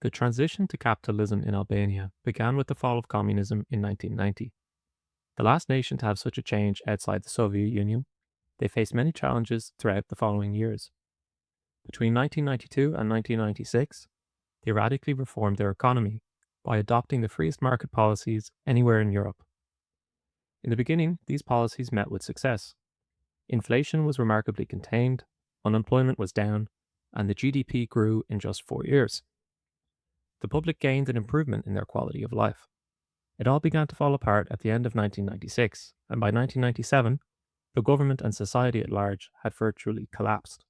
The transition to capitalism in Albania began with the fall of communism in 1990. The last nation to have such a change outside the Soviet Union, they faced many challenges throughout the following years. Between 1992 and 1996, they radically reformed their economy by adopting the freest market policies anywhere in Europe. In the beginning, these policies met with success. Inflation was remarkably contained, unemployment was down, and the GDP grew in just 4 years. The public gained an improvement in their quality of life. It all began to fall apart at the end of 1996, and by 1997, the government and society at large had virtually collapsed.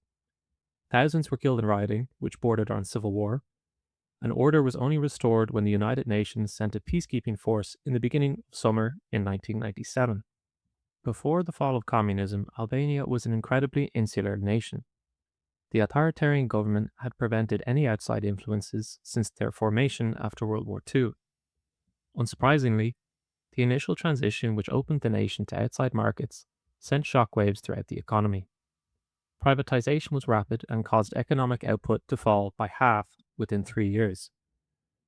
Thousands were killed in rioting, which bordered on civil war, and order was only restored when the United Nations sent a peacekeeping force in the beginning of summer in 1997. Before the fall of communism, Albania was an incredibly insular nation. The authoritarian government had prevented any outside influences since their formation after World War II. Unsurprisingly, the initial transition which opened the nation to outside markets sent shockwaves throughout the economy. Privatization was rapid and caused economic output to fall by half within 3 years,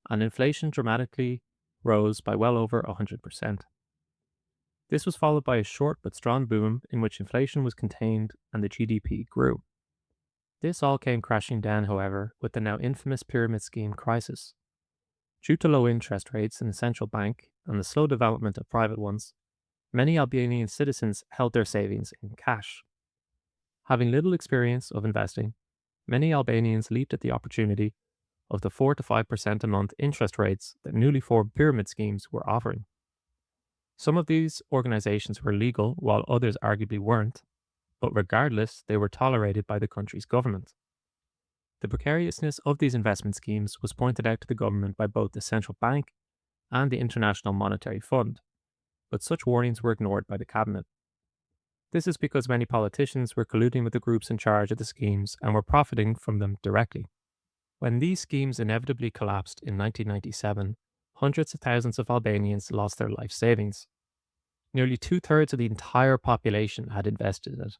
and inflation dramatically rose by well over 100%. This was followed by a short but strong boom in which inflation was contained and the GDP grew. This all came crashing down, however, with the now infamous pyramid scheme crisis. Due to low interest rates in the central bank and the slow development of private ones, many Albanian citizens held their savings in cash. Having little experience of investing, many Albanians leaped at the opportunity of the 4 to 5% a month interest rates that newly formed pyramid schemes were offering. Some of these organizations were legal while others arguably weren't, but regardless, they were tolerated by the country's government. The precariousness of these investment schemes was pointed out to the government by both the central bank and the International Monetary Fund, but such warnings were ignored by the cabinet. This is because many politicians were colluding with the groups in charge of the schemes and were profiting from them directly. When these schemes inevitably collapsed in 1997, hundreds of thousands of Albanians lost their life savings. Nearly two-thirds of the entire population had invested in it.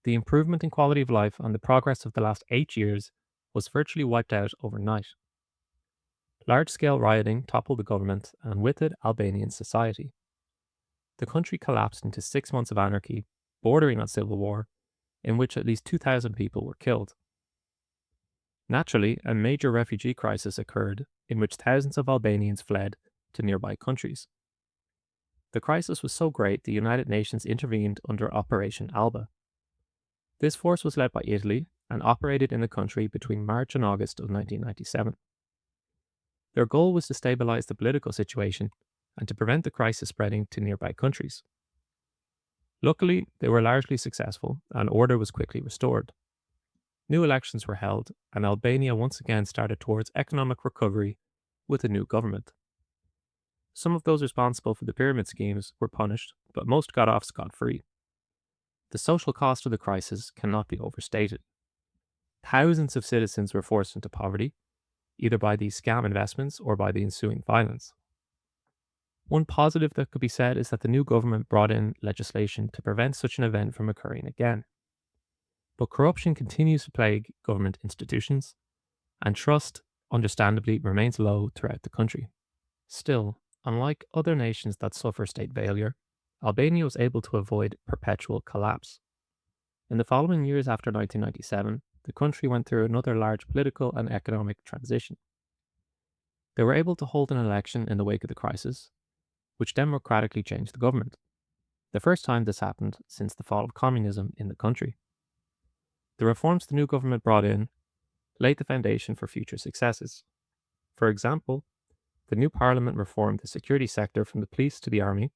The improvement in quality of life and the progress of the last 8 years was virtually wiped out overnight. Large-scale rioting toppled the government and with it Albanian society. The country collapsed into 6 months of anarchy, bordering on civil war, in which at least 2,000 people were killed. Naturally, a major refugee crisis occurred in which thousands of Albanians fled to nearby countries. The crisis was so great the United Nations intervened under Operation Alba. This force was led by Italy and operated in the country between March and August of 1997. Their goal was to stabilize the political situation and to prevent the crisis spreading to nearby countries. Luckily, they were largely successful and order was quickly restored. New elections were held and Albania once again started towards economic recovery with a new government. Some of those responsible for the pyramid schemes were punished, but most got off scot-free. The social cost of the crisis cannot be overstated. Thousands of citizens were forced into poverty, either by these scam investments or by the ensuing violence. One positive that could be said is that the new government brought in legislation to prevent such an event from occurring again. But corruption continues to plague government institutions, and trust, understandably, remains low throughout the country. Still, unlike other nations that suffer state failure, Albania was able to avoid perpetual collapse. In the following years after 1997, the country went through another large political and economic transition. They were able to hold an election in the wake of the crisis, which democratically changed the government. The first time this happened since the fall of communism in the country. The reforms the new government brought in laid the foundation for future successes. For example, the new parliament reformed the security sector from the police to the army,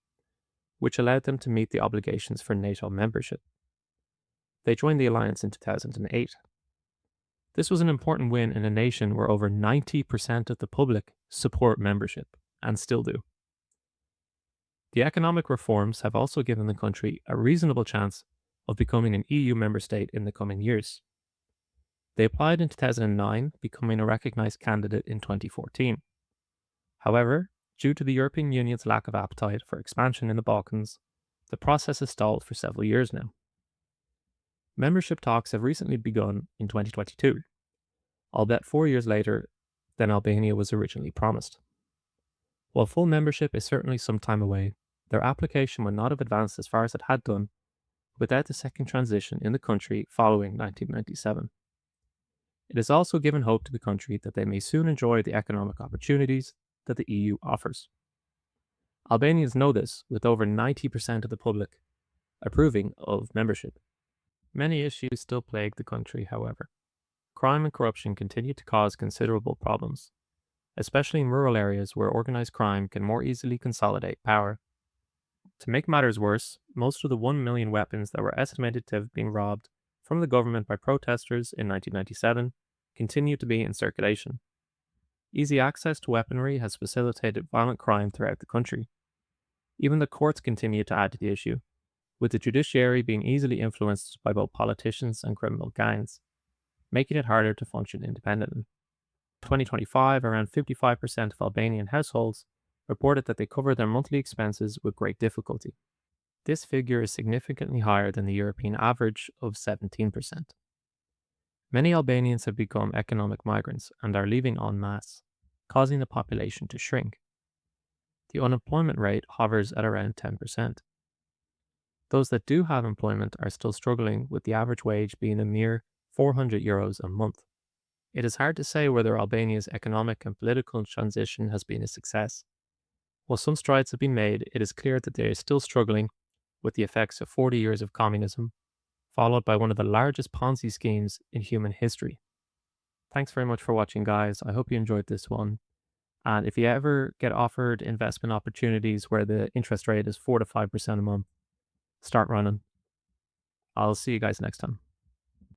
which allowed them to meet the obligations for NATO membership. They joined the alliance in 2008. This was an important win in a nation where over 90% of the public support membership, and still do. The economic reforms have also given the country a reasonable chance of becoming an EU member state in the coming years. They applied in 2009, becoming a recognized candidate in 2014. However, due to the European Union's lack of appetite for expansion in the Balkans, the process has stalled for several years now. Membership talks have recently begun in 2022, albeit 4 years later, than Albania was originally promised. While full membership is certainly some time away, their application would not have advanced as far as it had done without the second transition in the country following 1997. It has also given hope to the country that they may soon enjoy the economic opportunities that the EU offers. Albanians know this, with over 90% of the public approving of membership. Many issues still plague the country, however. Crime and corruption continue to cause considerable problems, especially in rural areas where organized crime can more easily consolidate power. To make matters worse, most of the 1 million weapons that were estimated to have been robbed from the government by protesters in 1997 continue to be in circulation. Easy access to weaponry has facilitated violent crime throughout the country. Even the courts continue to add to the issue, with the judiciary being easily influenced by both politicians and criminal gangs, making it harder to function independently. In 2025, around 55% of Albanian households reported that they cover their monthly expenses with great difficulty. This figure is significantly higher than the European average of 17%. Many Albanians have become economic migrants and are leaving en masse, causing the population to shrink. The unemployment rate hovers at around 10%. Those that do have employment are still struggling, with the average wage being a mere €400 a month. It is hard to say whether Albania's economic and political transition has been a success. While some strides have been made, it is clear that they are still struggling with the effects of 40 years of communism, followed by one of the largest Ponzi schemes in human history. Thanks very much for watching, guys. I hope you enjoyed this one. And if you ever get offered investment opportunities where the interest rate is 4 to 5% a month, start running. I'll see you guys next time.